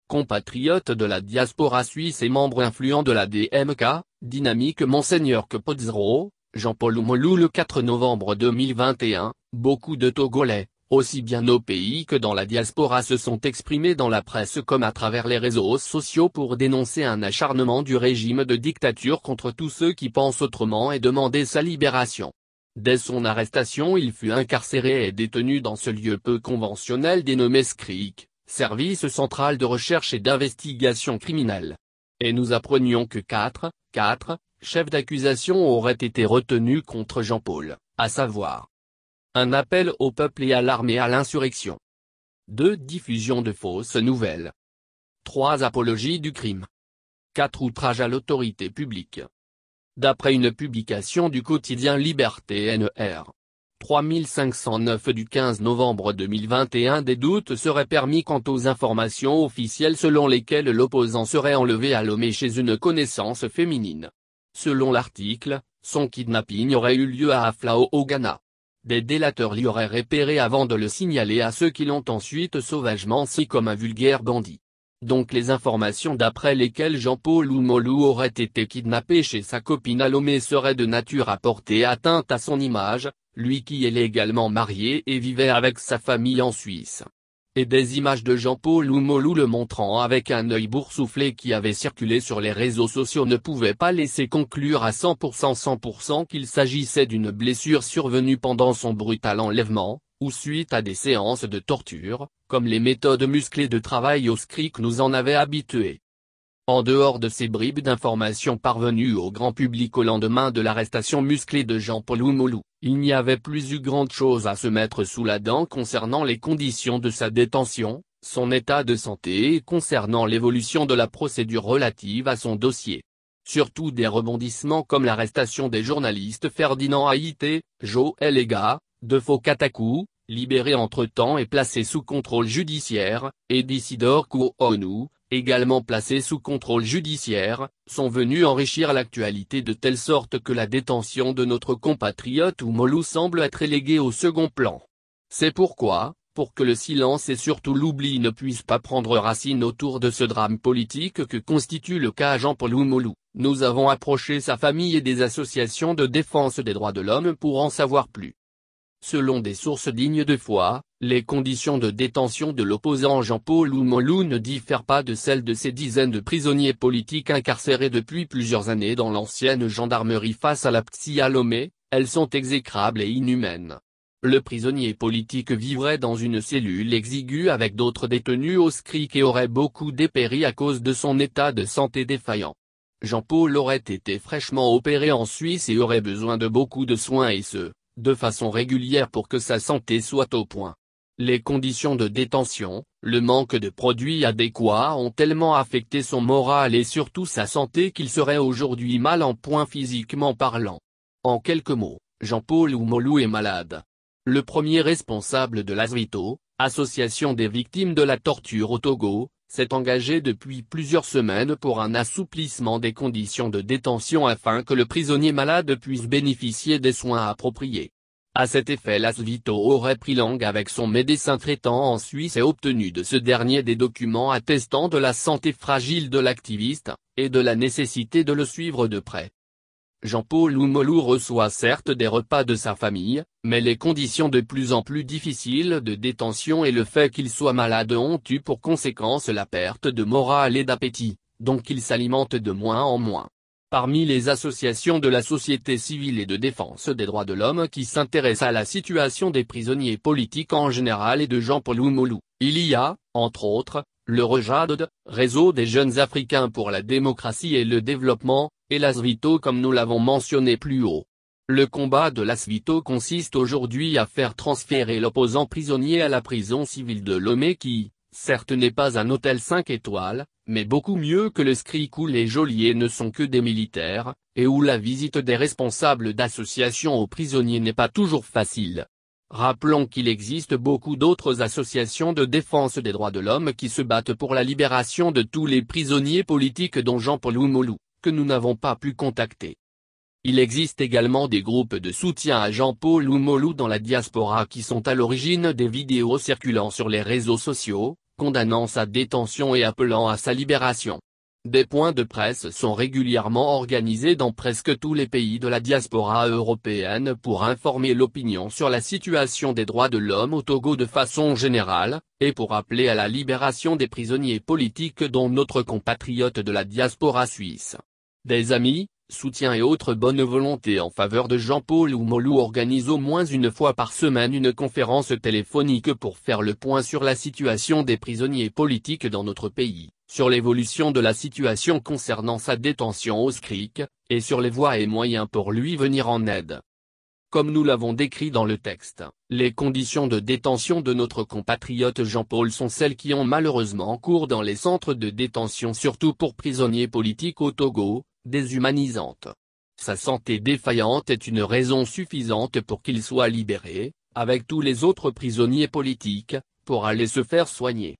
compatriote de la diaspora suisse et membre influent de la DMK, dynamique Monseigneur Kepotzro, Jean-Paul Oumolou le 4 novembre 2021, beaucoup de Togolais, aussi bien au pays que dans la diaspora se sont exprimés dans la presse comme à travers les réseaux sociaux pour dénoncer un acharnement du régime de dictature contre tous ceux qui pensent autrement et demander sa libération. Dès son arrestation il fut incarcéré et détenu dans ce lieu peu conventionnel dénommé SCRIC, Service central de recherche et d'investigation criminelle. Et nous apprenions que quatre chefs d'accusation auraient été retenus contre Jean-Paul, à savoir un appel au peuple et à l'armée à l'insurrection. 2. Diffusion de fausses nouvelles. 3. Apologie du crime. 4. Outrage à l'autorité publique. D'après une publication du quotidien Liberté NR 3509 du 15 novembre 2021, des doutes seraient permis quant aux informations officielles selon lesquelles l'opposant serait enlevé à Lomé chez une connaissance féminine. Selon l'article, son kidnapping aurait eu lieu à Aflao au Ghana. Des délateurs l'y auraient repéré avant de le signaler à ceux qui l'ont ensuite sauvagement scié comme un vulgaire bandit. Donc les informations d'après lesquelles Jean-Paul Oumolou aurait été kidnappé chez sa copine à Lomé seraient de nature à porter atteinte à son image, lui qui est légalement marié et vivait avec sa famille en Suisse. Et des images de Jean-Paul Oumolou le montrant avec un œil boursouflé qui avaient circulé sur les réseaux sociaux ne pouvaient pas laisser conclure à 100% qu'il s'agissait d'une blessure survenue pendant son brutal enlèvement, ou suite à des séances de torture, comme les méthodes musclées de travail au SCRIC nous en avaient habitués. En dehors de ces bribes d'informations parvenues au grand public au lendemain de l'arrestation musclée de Jean-Paul Oumolou, il n'y avait plus eu grande chose à se mettre sous la dent concernant les conditions de sa détention, son état de santé et concernant l'évolution de la procédure relative à son dossier. Surtout des rebondissements comme l'arrestation des journalistes Ferdinand Haïté, Joël Ega, Defo Katakou, libéré entre-temps et placé sous contrôle judiciaire, et d'Isidore Kouonou, également placé sous contrôle judiciaire, sont venus enrichir l'actualité de telle sorte que la détention de notre compatriote Oumolou semble être reléguée au second plan. C'est pourquoi, pour que le silence et surtout l'oubli ne puissent pas prendre racine autour de ce drame politique que constitue le cas Jean-Paul Oumolou, nous avons approché sa famille et des associations de défense des droits de l'homme pour en savoir plus. Selon des sources dignes de foi, les conditions de détention de l'opposant Jean-Paul Oumolou ne diffèrent pas de celles de ces dizaines de prisonniers politiques incarcérés depuis plusieurs années dans l'ancienne gendarmerie face à la PSI à Lomé, elles sont exécrables et inhumaines. Le prisonnier politique vivrait dans une cellule exiguë avec d'autres détenus au SCRIC et aurait beaucoup dépéri à cause de son état de santé défaillant. Jean-Paul aurait été fraîchement opéré en Suisse et aurait besoin de beaucoup de soins et de façon régulière pour que sa santé soit au point. Les conditions de détention, le manque de produits adéquats ont tellement affecté son moral et surtout sa santé qu'il serait aujourd'hui mal en point physiquement parlant. En quelques mots, Jean-Paul Oumolou est malade. Le premier responsable de l'ASVITO, Association des victimes de la torture au Togo, s'est engagé depuis plusieurs semaines pour un assouplissement des conditions de détention afin que le prisonnier malade puisse bénéficier des soins appropriés. À cet effet l'ASVITO aurait pris langue avec son médecin traitant en Suisse et obtenu de ce dernier des documents attestant de la santé fragile de l'activiste, et de la nécessité de le suivre de près. Jean-Paul Oumolou reçoit certes des repas de sa famille, mais les conditions de plus en plus difficiles de détention et le fait qu'il soit malade ont eu pour conséquence la perte de morale et d'appétit, donc il s'alimente de moins en moins. Parmi les associations de la société civile et de défense des droits de l'homme qui s'intéressent à la situation des prisonniers politiques en général et de Jean-Paul Oumolou, il y a, entre autres, le REJADD, Réseau des jeunes africains pour la démocratie et le développement, et l'ASVITO comme nous l'avons mentionné plus haut. Le combat de l'ASVITO consiste aujourd'hui à faire transférer l'opposant prisonnier à la prison civile de Lomé qui, certes n'est pas un hôtel 5 étoiles, mais beaucoup mieux que le SCRIC où les geôliers ne sont que des militaires, et où la visite des responsables d'associations aux prisonniers n'est pas toujours facile. Rappelons qu'il existe beaucoup d'autres associations de défense des droits de l'homme qui se battent pour la libération de tous les prisonniers politiques dont Jean-Paul Oumolou, que nous n'avons pas pu contacter. Il existe également des groupes de soutien à Jean-Paul Oumolou dans la diaspora qui sont à l'origine des vidéos circulant sur les réseaux sociaux, condamnant sa détention et appelant à sa libération. Des points de presse sont régulièrement organisés dans presque tous les pays de la diaspora européenne pour informer l'opinion sur la situation des droits de l'homme au Togo de façon générale, et pour appeler à la libération des prisonniers politiques dont notre compatriote de la diaspora suisse. Des amis, soutiens et autres bonnes volontés en faveur de Jean-Paul Oumolou organisent au moins une fois par semaine une conférence téléphonique pour faire le point sur la situation des prisonniers politiques dans notre pays, sur l'évolution de la situation concernant sa détention au SCRIC, et sur les voies et moyens pour lui venir en aide. Comme nous l'avons décrit dans le texte, les conditions de détention de notre compatriote Jean-Paul sont celles qui ont malheureusement cours dans les centres de détention surtout pour prisonniers politiques au Togo, déshumanisantes. Sa santé défaillante est une raison suffisante pour qu'il soit libéré, avec tous les autres prisonniers politiques, pour aller se faire soigner.